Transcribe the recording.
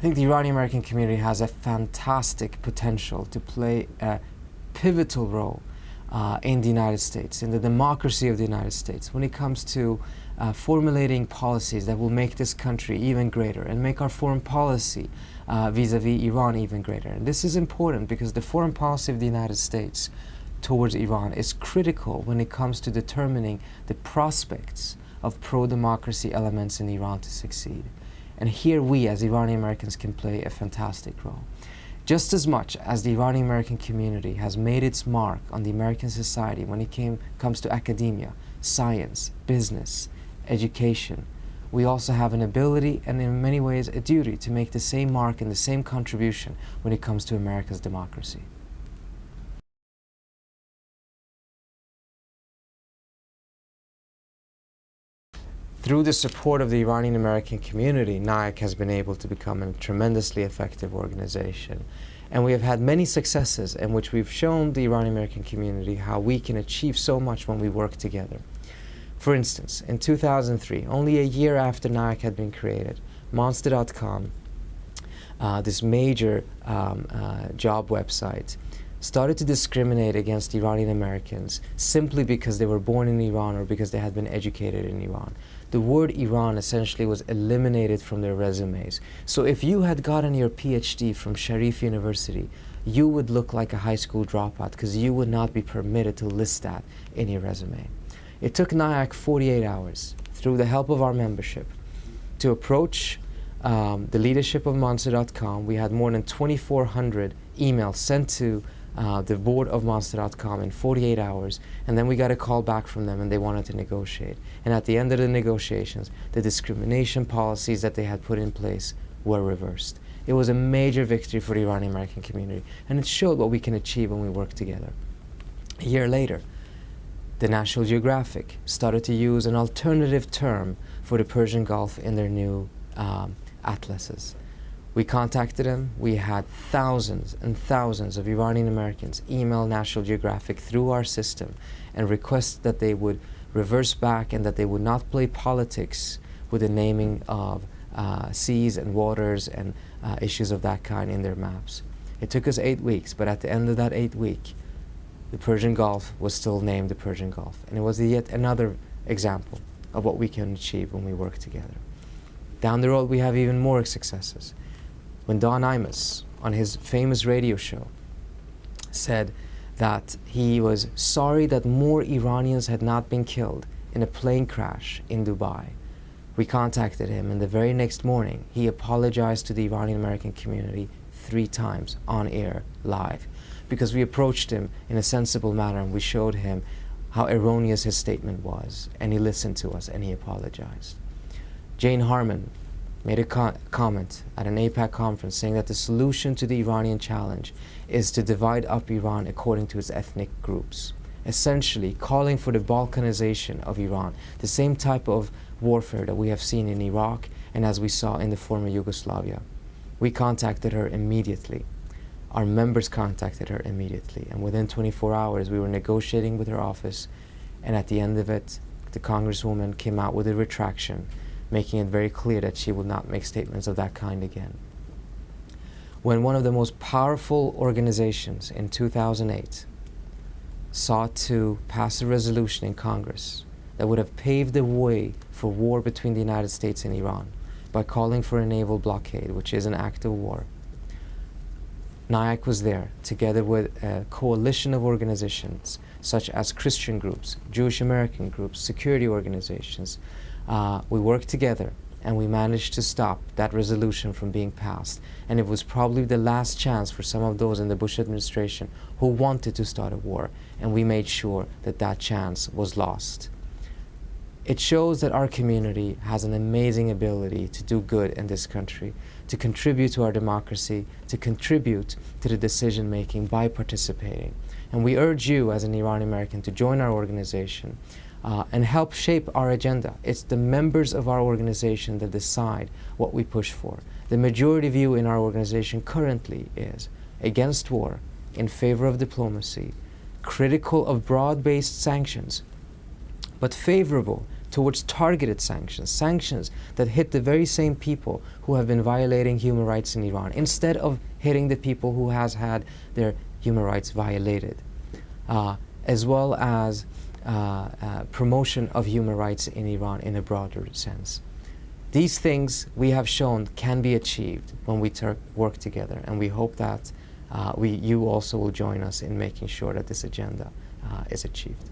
think the Iranian-American community has a fantastic potential to play a pivotal role in the United States, in the democracy of the United States, when it comes to formulating policies that will make this country even greater and make our foreign policy vis-a-vis Iran even greater. And this is important because the foreign policy of the United States towards Iran is critical when it comes to determining the prospects of pro-democracy elements in Iran to succeed. And here we as Iranian-Americans can play a fantastic role. Just as much as the Iranian-American community has made its mark on the American society when it comes to academia, science, business, education, we also have an ability and in many ways a duty to make the same mark and the same contribution when it comes to America's democracy. Through the support of the Iranian-American community, NIAC has been able to become a tremendously effective organization. And we have had many successes in which we've shown the Iranian-American community how we can achieve so much when we work together. For instance, in 2003, only a year after NIAC had been created, Monster.com, this major job website, started to discriminate against Iranian-Americans simply because they were born in Iran or because they had been educated in Iran. The word Iran essentially was eliminated from their resumes. So if you had gotten your PhD from Sharif University, you would look like a high school dropout because you would not be permitted to list that in your resume. It took NIAC 48 hours, through the help of our membership, to approach the leadership of Monster.com. We had more than 2,400 emails sent to the board of Monster.com in 48 hours, and then we got a call back from them and they wanted to negotiate. And at the end of the negotiations, the discrimination policies that they had put in place were reversed. It was a major victory for the Iranian-American community, and it showed what we can achieve when we work together. A year later, the National Geographic started to use an alternative term for the Persian Gulf in their new atlases. We contacted them. We had thousands and thousands of Iranian-Americans email National Geographic through our system and request that they would reverse back and that they would not play politics with the naming of seas and waters and issues of that kind in their maps. It took us 8 weeks, but at the end of that 8 weeks, the Persian Gulf was still named the Persian Gulf. And it was yet another example of what we can achieve when we work together. Down the road, we have even more successes. When Don Imus, on his famous radio show, said that he was sorry that more Iranians had not been killed in a plane crash in Dubai, we contacted him, and the very next morning, he apologized to the Iranian-American community 3 times on air, live, because we approached him in a sensible manner and we showed him how erroneous his statement was, and he listened to us and he apologized. Jane Harman made a comment at an APAC conference saying that the solution to the Iranian challenge is to divide up Iran according to its ethnic groups, essentially calling for the Balkanization of Iran, the same type of warfare that we have seen in Iraq and as we saw in the former Yugoslavia. We contacted her immediately. Our members contacted her immediately, and within 24 hours we were negotiating with her office, and at the end of it, the Congresswoman came out with a retraction, making it very clear that she would not make statements of that kind again. When one of the most powerful organizations in 2008 sought to pass a resolution in Congress that would have paved the way for war between the United States and Iran by calling for a naval blockade, which is an act of war, NIAC was there, together with a coalition of organizations such as Christian groups, Jewish American groups, security organizations. We worked together and we managed to stop that resolution from being passed. And it was probably the last chance for some of those in the Bush administration who wanted to start a war, and we made sure that that chance was lost. It shows that our community has an amazing ability to do good in this country, to contribute to our democracy, to contribute to the decision making by participating. And we urge you as an Iranian-American to join our organization and help shape our agenda. It's the members of our organization that decide what we push for. The majority view in our organization currently is against war, in favor of diplomacy, critical of broad-based sanctions, but favorable towards targeted sanctions, sanctions that hit the very same people who have been violating human rights in Iran, instead of hitting the people who has had their human rights violated, as well as promotion of human rights in Iran in a broader sense. These things we have shown can be achieved when we work together, and we hope that you also will join us in making sure that this agenda is achieved.